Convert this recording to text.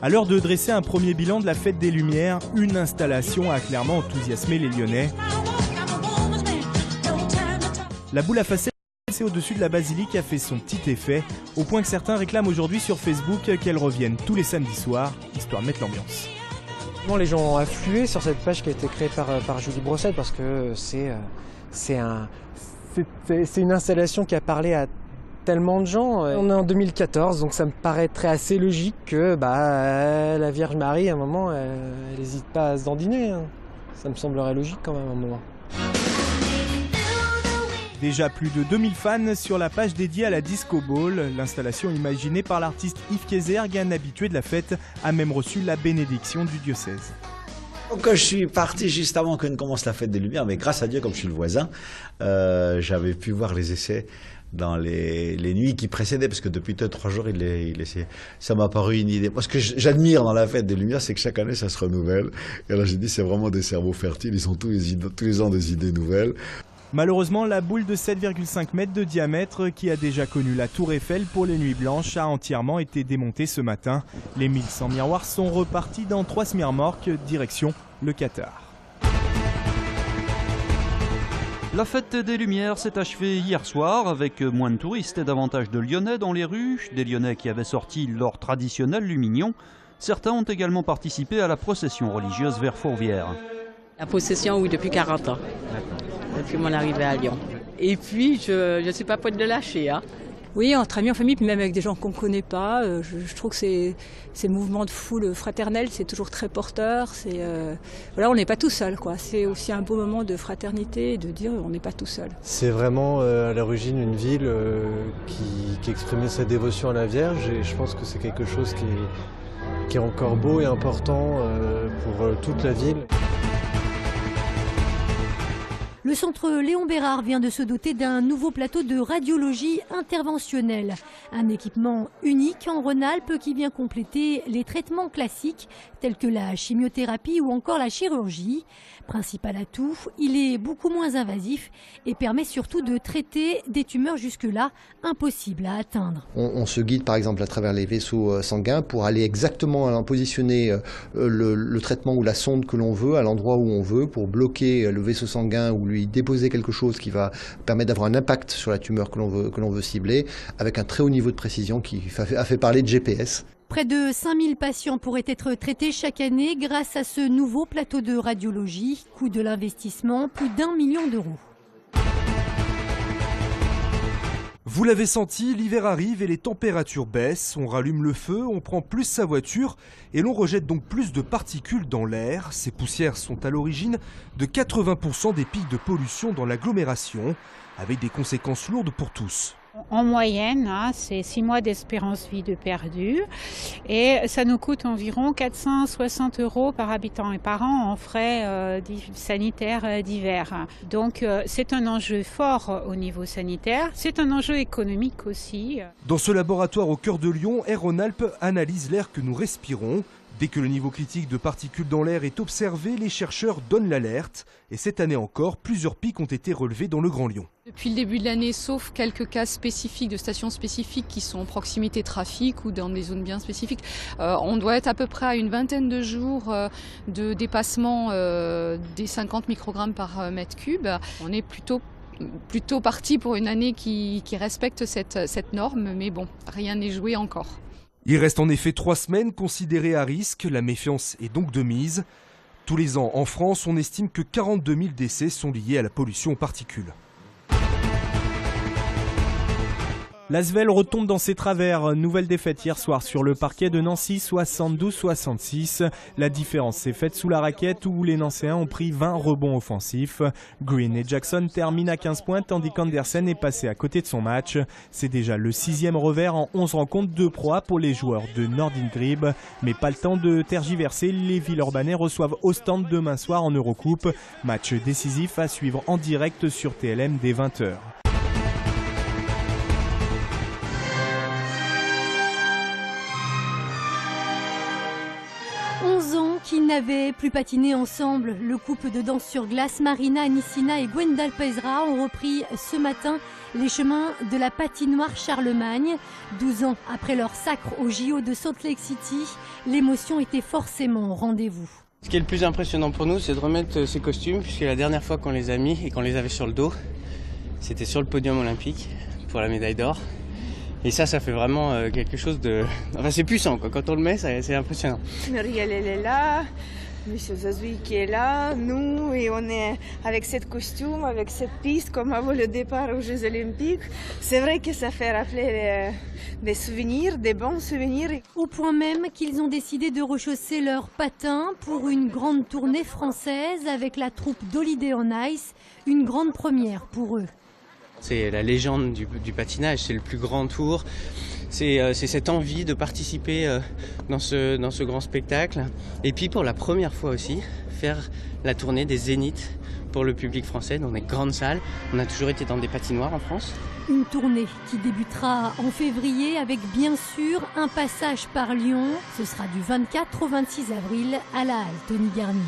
À l'heure de dresser un premier bilan de la fête des Lumières, une installation a clairement enthousiasmé les Lyonnais. La boule à facettes au-dessus de la basilique a fait son petit effet, au point que certains réclament aujourd'hui sur Facebook qu'elle revienne tous les samedis soirs, histoire de mettre l'ambiance. Les gens ont afflué sur cette page qui a été créée par Julie Brossette parce que c'est une installation qui a parlé à tellement de gens. On est en 2014, donc ça me paraîtrait assez logique que la Vierge Marie, à un moment, elle n'hésite pas à se dandiner. Ça me semblerait logique quand même à un moment. Déjà plus de 2000 fans sur la page dédiée à la Disco Ball. L'installation imaginée par l'artiste Yves Kézergue, un habitué de la fête, a même reçu la bénédiction du diocèse. Quand je suis parti juste avant que ne commence la fête des Lumières, mais grâce à Dieu, comme je suis le voisin, j'avais pu voir les essais dans les nuits qui précédaient, parce que depuis 2-3 jours, ça m'a paru une idée. Moi, ce que j'admire dans la fête des Lumières, c'est que chaque année, ça se renouvelle. Et là, j'ai dit, c'est vraiment des cerveaux fertiles, ils ont tous les ans des idées nouvelles. Malheureusement, la boule de 7,5 mètres de diamètre, qui a déjà connu la Tour Eiffel pour les Nuits Blanches, a entièrement été démontée ce matin. Les 1100 miroirs sont repartis dans 3 semi-remorques, direction le Qatar. La fête des Lumières s'est achevée hier soir avec moins de touristes et davantage de Lyonnais dans les rues, des Lyonnais qui avaient sorti leur traditionnel lumignon. Certains ont également participé à la procession religieuse vers Fourvière. La procession, oui, depuis 40 ans. Depuis mon arrivée à Lyon. Et puis, je ne suis pas prête de lâcher. Oui, entre amis, en famille, puis même avec des gens qu'on ne connaît pas. Je trouve que ces mouvements de foule fraternelle, c'est toujours très porteur. On n'est pas tout seul, quoi. C'est aussi un beau moment de fraternité et de dire on n'est pas tout seul. C'est vraiment à l'origine une ville qui exprimait sa dévotion à la Vierge, et je pense que c'est quelque chose qui est encore beau et important pour toute la ville. Le centre Léon Bérard vient de se doter d'un nouveau plateau de radiologie interventionnelle. Un équipement unique en Rhône-Alpes qui vient compléter les traitements classiques tels que la chimiothérapie ou encore la chirurgie. Principal atout, il est beaucoup moins invasif et permet surtout de traiter des tumeurs jusque-là impossibles à atteindre. On se guide par exemple à travers les vaisseaux sanguins pour aller exactement positionner le traitement ou la sonde que l'on veut à l'endroit où on veut pour bloquer le vaisseau sanguin ou lui déposer quelque chose qui va permettre d'avoir un impact sur la tumeur que l'on veut cibler, avec un très haut niveau de précision qui a fait parler de GPS. Près de 5000 patients pourraient être traités chaque année grâce à ce nouveau plateau de radiologie. Coût de l'investissement, plus d'1 million d'euros. Vous l'avez senti, l'hiver arrive et les températures baissent. On rallume le feu, on prend plus sa voiture et l'on rejette donc plus de particules dans l'air. Ces poussières sont à l'origine de 80% des pics de pollution dans l'agglomération, avec des conséquences lourdes pour tous. En moyenne, c'est 6 mois d'espérance vie de perdu et ça nous coûte environ 460 € par habitant et par an en frais sanitaires divers. Donc c'est un enjeu fort au niveau sanitaire, c'est un enjeu économique aussi. Dans ce laboratoire au cœur de Lyon, Air Rhône-Alpes analyse l'air que nous respirons. Dès que le niveau critique de particules dans l'air est observé, les chercheurs donnent l'alerte. Et cette année encore, plusieurs pics ont été relevés dans le Grand Lyon. Depuis le début de l'année, sauf quelques cas spécifiques de stations spécifiques qui sont en proximité trafic ou dans des zones bien spécifiques, on doit être à peu près à une vingtaine de jours de dépassement des 50 microgrammes par mètre cube. On est plutôt parti pour une année qui respecte cette norme, mais bon, rien n'est joué encore. Il reste en effet 3 semaines considérées à risque, la méfiance est donc de mise. Tous les ans, en France, on estime que 42 000 décès sont liés à la pollution aux particules. L'Asvel retombe dans ses travers. Nouvelle défaite hier soir sur le parquet de Nancy, 72-66. La différence s'est faite sous la raquette où les Nancéens ont pris 20 rebonds offensifs. Green et Jackson terminent à 15 points tandis qu'Andersen est passé à côté de son match. C'est déjà le 6e revers en 11 rencontres de proie pour les joueurs de Nordingrib. Mais pas le temps de tergiverser, les Villeurbanais reçoivent Ostende demain soir en Eurocoupe. Match décisif à suivre en direct sur TLM dès 20h. Qui n'avaient plus patiné ensemble. Le couple de danse sur glace, Marina Anissina et Gwendal Pesra, ont repris ce matin les chemins de la patinoire Charlemagne. 12 ans après leur sacre au JO de Salt Lake City, l'émotion était forcément au rendez-vous. Ce qui est le plus impressionnant pour nous, c'est de remettre ces costumes, puisque la dernière fois qu'on les a mis et qu'on les avait sur le dos, c'était sur le podium olympique pour la médaille d'or. Et ça fait vraiment quelque chose de... Enfin, c'est puissant, quoi. Quand on le met, c'est impressionnant. Muriel, elle est là, Monsieur Zazoui qui est là, nous, et on est avec cette costume, avec cette piste, comme avant le départ aux Jeux Olympiques. C'est vrai que ça fait rappeler des souvenirs, des bons souvenirs. Au point même qu'ils ont décidé de rechausser leurs patins pour une grande tournée française avec la troupe d'Holiday on Ice, une grande première pour eux. C'est la légende du patinage, c'est le plus grand tour. C'est cette envie de participer dans ce grand spectacle. Et puis pour la première fois aussi, faire la tournée des Zéniths pour le public français dans des grandes salles. On a toujours été dans des patinoires en France. Une tournée qui débutera en février avec bien sûr un passage par Lyon. Ce sera du 24 au 26 avril à la halle Tony Garnier.